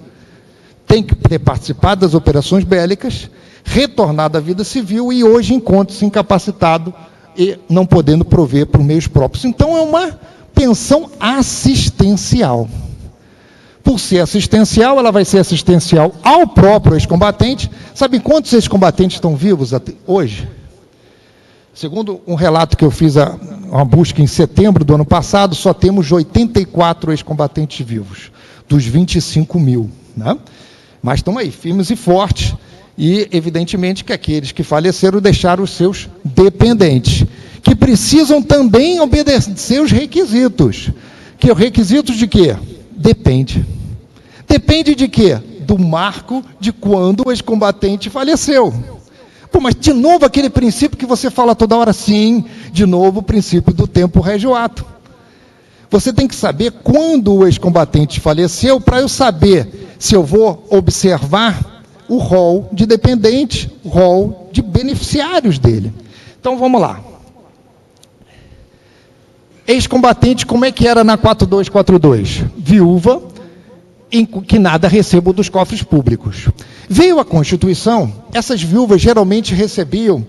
Tem que ter participado das operações bélicas, retornado à vida civil e hoje encontra-se incapacitado e não podendo prover por meios próprios. Então é uma pensão assistencial. Por ser assistencial, ela vai ser assistencial ao próprio ex-combatente. Sabe quantos ex-combatentes estão vivos hoje? Segundo um relato que eu fiz, uma busca em setembro do ano passado, só temos 84 ex-combatentes vivos, dos 25 mil. Né? Mas estão aí, firmes e fortes, e evidentemente que aqueles que faleceram deixaram os seus dependentes, que precisam também obedecer os requisitos. Que os requisitos de quê? Depende. Depende de quê? Do marco de quando o ex-combatente faleceu. Pô, mas de novo aquele princípio que você fala toda hora, sim, de novo o princípio do tempo rege o ato. Você tem que saber quando o ex-combatente faleceu para eu saber se eu vou observar o rol de dependentes, o rol de beneficiários dele. Então vamos lá. Ex-combatente, como é que era na 4242? Viúva, que nada recebam dos cofres públicos. Veio a Constituição, essas viúvas geralmente recebiam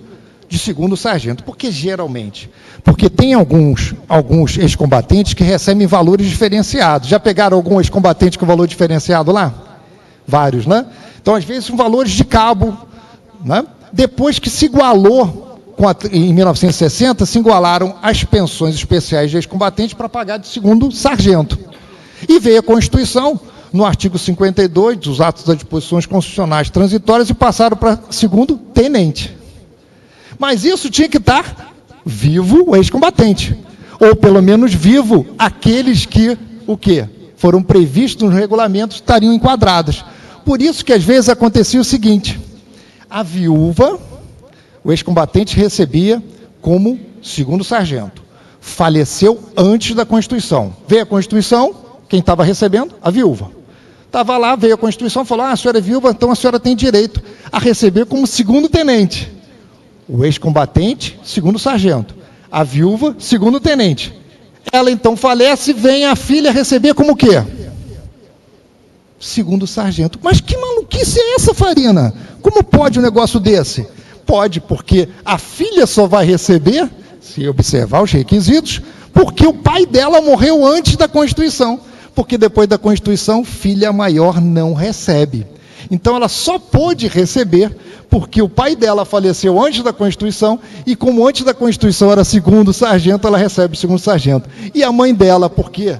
de segundo sargento. Por que geralmente? Porque tem alguns ex-combatentes que recebem valores diferenciados. Já pegaram algum ex-combatente com valor diferenciado lá? Vários, né? Então, às vezes, são valores de cabo. Né? Depois que se igualou, em 1960, se igualaram as pensões especiais de ex-combatentes para pagar de segundo sargento. E veio a Constituição, no artigo 52, dos atos das disposições constitucionais transitórias, e passaram para segundo tenente. Mas isso tinha que estar vivo o ex-combatente. Ou, pelo menos, vivo aqueles que, o quê? Foram previstos nos regulamentos, estariam enquadrados. Por isso que, às vezes, acontecia o seguinte: a viúva, o ex-combatente recebia como segundo sargento. Faleceu antes da Constituição. Veio a Constituição, quem estava recebendo? A viúva. Estava lá, veio a Constituição, falou, a senhora é viúva, então a senhora tem direito a receber como segundo tenente. O ex-combatente, segundo sargento. A viúva, segundo tenente. Ela então falece, vem a filha receber como o quê? Segundo sargento. Mas que maluquice é essa, Farina? Como pode um negócio desse? Pode, porque a filha só vai receber, se observar os requisitos, porque o pai dela morreu antes da Constituição. Porque depois da Constituição, filha maior não recebe. Então ela só pôde receber Porque o pai dela faleceu antes da Constituição, e como antes da Constituição era segundo sargento, ela recebe segundo sargento. E a mãe dela, porque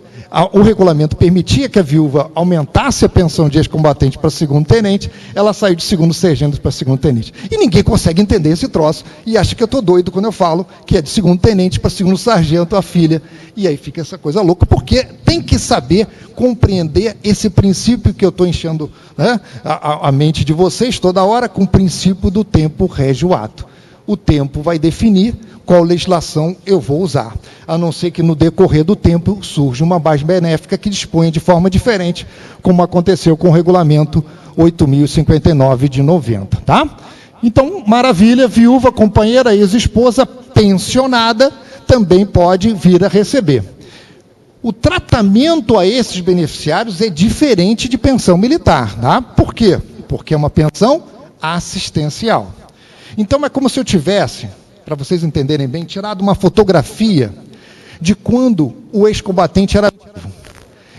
o regulamento permitia que a viúva aumentasse a pensão de ex-combatente para segundo tenente, ela saiu de segundo sargento para segundo tenente. E ninguém consegue entender esse troço, e acha que eu estou doido quando eu falo que é de segundo tenente para segundo sargento a filha. E aí fica essa coisa louca, porque tem que saber compreender esse princípio que eu estou enchendo, né, a mente de vocês toda hora, com o princípio do tempo rege o ato. O tempo vai definir qual legislação eu vou usar, a não ser que no decorrer do tempo surja uma base benéfica que disponha de forma diferente, como aconteceu com o regulamento 8.059 de 90, tá? Então, maravilha, viúva, companheira, ex-esposa, pensionada, também pode vir a receber. O tratamento a esses beneficiários é diferente de pensão militar, tá? Por quê? Porque é uma pensão assistencial. Então é como se eu tivesse, para vocês entenderem bem, tirado uma fotografia de quando o ex-combatente era vivo,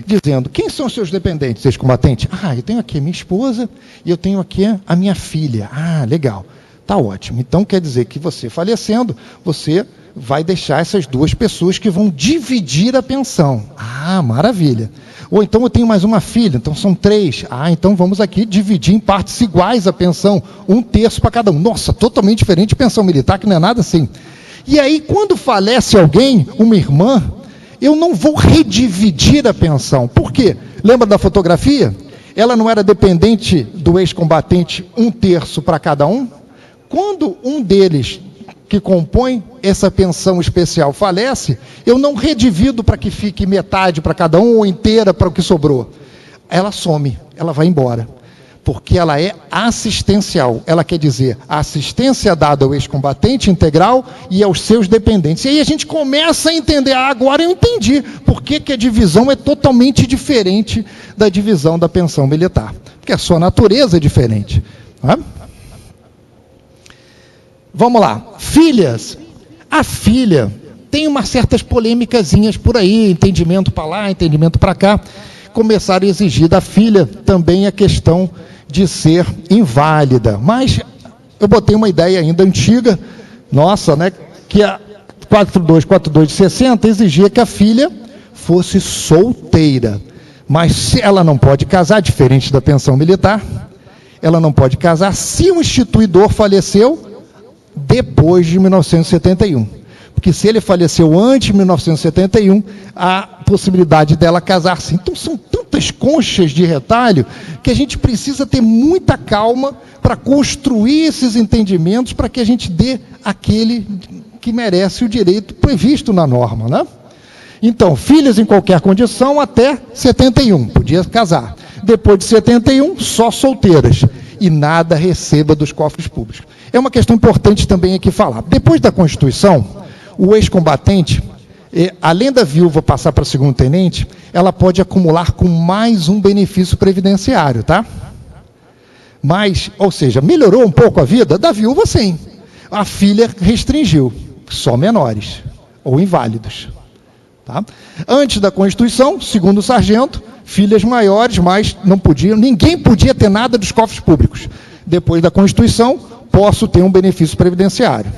dizendo: quem são os seus dependentes, ex-combatente? Ah, eu tenho aqui a minha esposa e eu tenho aqui a minha filha. Ah, legal, tá ótimo. Então quer dizer que você falecendo, você vai deixar essas duas pessoas que vão dividir a pensão. Ah, maravilha. Ou então eu tenho mais uma filha, então são 3. Ah, então vamos aqui dividir em partes iguais a pensão, 1/3 para cada um. Nossa, totalmente diferente de pensão militar, que não é nada assim. E aí, quando falece alguém, uma irmã, eu não vou redividir a pensão. Por quê? Lembra da fotografia? Ela não era dependente do ex-combatente 1/3 para cada um? Quando um deles que compõe essa pensão especial falece, eu não redivido para que fique metade para cada um ou inteira para o que sobrou. Ela some, ela vai embora, porque ela é assistencial. Ela quer dizer, a assistência dada ao ex-combatente integral e aos seus dependentes. E aí a gente começa a entender, agora eu entendi por que a divisão é totalmente diferente da divisão da pensão militar, porque a sua natureza é diferente. Tá? Vamos lá, filhas. A filha tem umas certas polêmicazinhas por aí, entendimento para lá, entendimento para cá. Começaram a exigir da filha também a questão de ser inválida. Mas eu botei uma ideia ainda antiga, nossa, né, que a 4242 de 60 exigia que a filha fosse solteira. Mas ela não pode casar, diferente da pensão militar, ela não pode casar se o instituidor faleceu depois de 1971. Porque se ele faleceu antes de 1971, a possibilidade dela casar sim. Então são tantas conchas de retalho que a gente precisa ter muita calma para construir esses entendimentos, para que a gente dê aquele que merece o direito previsto na norma, né? Então, filhas em qualquer condição até 71, podia casar. Depois de 71, só solteiras. E nada receba dos cofres públicos. É uma questão importante também aqui falar. Depois da Constituição, o ex-combatente, além da viúva passar para segundo tenente, ela pode acumular com mais um benefício previdenciário, tá? Mas, ou seja, melhorou um pouco a vida da viúva, sim. A filha restringiu, só menores ou inválidos. Tá? Antes da Constituição, segundo o sargento, filhas maiores, mas não podiam, ninguém podia ter nada dos cofres públicos. Depois da Constituição, posso ter um benefício previdenciário.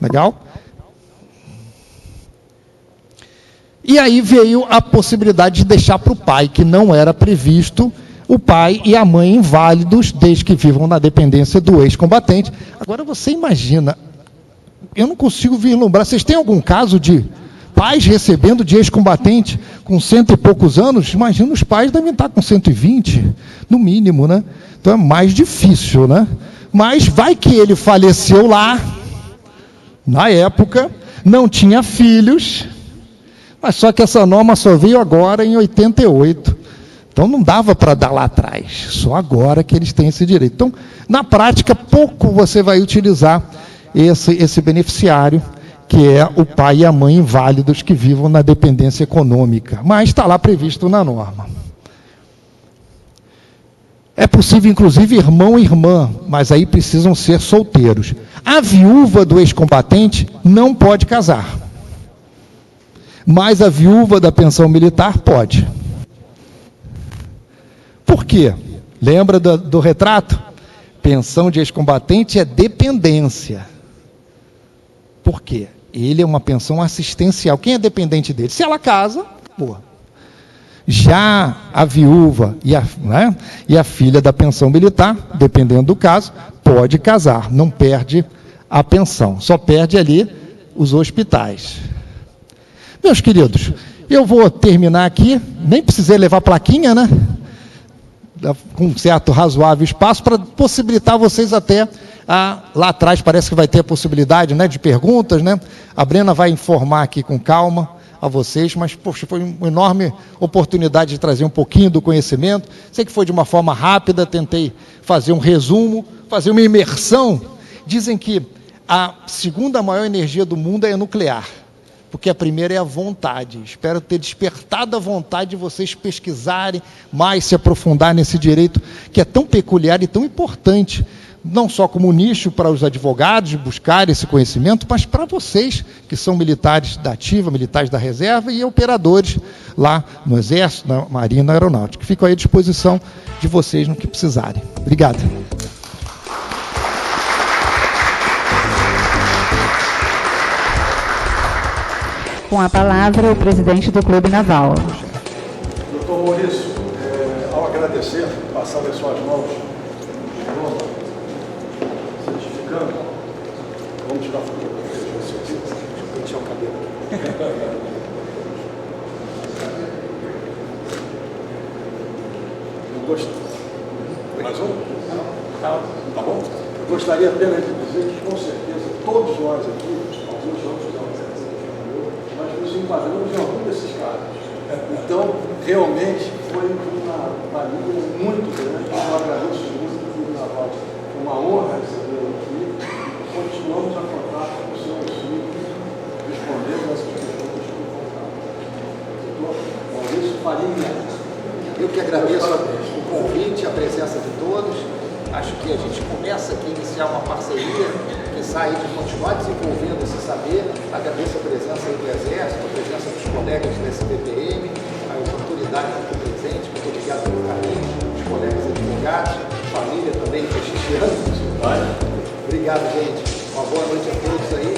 Legal? E aí veio a possibilidade de deixar para o pai, que não era previsto, o pai e a mãe inválidos, desde que vivam na dependência do ex-combatente. Agora você imagina, eu não consigo vislumbrar, vocês têm algum caso de pais recebendo de ex-combatente com 100 e poucos anos? Imagina, os pais devem estar com 120, no mínimo, né? Então é mais difícil, né? Mas vai que ele faleceu lá, na época, não tinha filhos, mas só que essa norma só veio agora em 88. Então não dava para dar lá atrás, só agora que eles têm esse direito. Então, na prática, pouco você vai utilizar esse beneficiário, que é o pai e a mãe inválidos que vivam na dependência econômica. Mas está lá previsto na norma. É possível, inclusive, irmão e irmã, mas aí precisam ser solteiros. A viúva do ex-combatente não pode casar. Mas a viúva da pensão militar pode. Por quê? Lembra do retrato? Pensão de ex-combatente é dependência. Por quê? Ele é uma pensão assistencial. Quem é dependente dele? Se ela casa, boa. Já a viúva e a filha da pensão militar, dependendo do caso, pode casar, não perde a pensão, só perde ali os hospitais. Meus queridos, eu vou terminar aqui, nem precisei levar plaquinha, né? Com um certo razoável espaço para possibilitar vocês até lá atrás parece que vai ter a possibilidade, né, de perguntas, né? A Brena vai informar aqui com calma a vocês, mas poxa, foi uma enorme oportunidade de trazer um pouquinho do conhecimento. Sei que foi de uma forma rápida, tentei fazer um resumo, fazer uma imersão. Dizem que a segunda maior energia do mundo é a nuclear, porque a primeira é a vontade. Espero ter despertado a vontade de vocês pesquisarem mais, se aprofundar nesse direito que é tão peculiar e tão importante, não só como nicho para os advogados buscar esse conhecimento, mas para vocês que são militares da ativa, militares da reserva e operadores lá no Exército, na Marinha e na Aeronáutica. Fico aí à disposição de vocês no que precisarem. Obrigado. Com a palavra, o presidente do Clube Naval. Doutor Maurício, ao agradecer, passar as suas mãos, certificando, vamos tirar a fotografia de vocês. Deixa eu o cabelo. Eu gostei. Mais um? Tá bom? Eu gostaria apenas de dizer que, com certeza, todos nós aqui, alguns outros não, mas nos enquadramos em algum desses casos. Então, realmente, foi uma linha muito grande. Eu agradeço muito ao Clube Naval. Foi uma honra recebê-lo aqui. Continuamos a contar com o seu auxílio, respondendo essas perguntas que encontramos. Doutor Maurício Farinha. Eu que agradeço o convite, a presença de todos. Acho que a gente começa aqui a iniciar uma parceria, que sai de continuar desenvolvendo esse saber. Agradeço a presença aí do Exército, a presença dos colegas do STPM, as autoridades aqui presentes. Muito obrigado pelo carinho, os colegas advogados, família também prestigiando. Obrigado, gente. Uma boa noite a todos aí.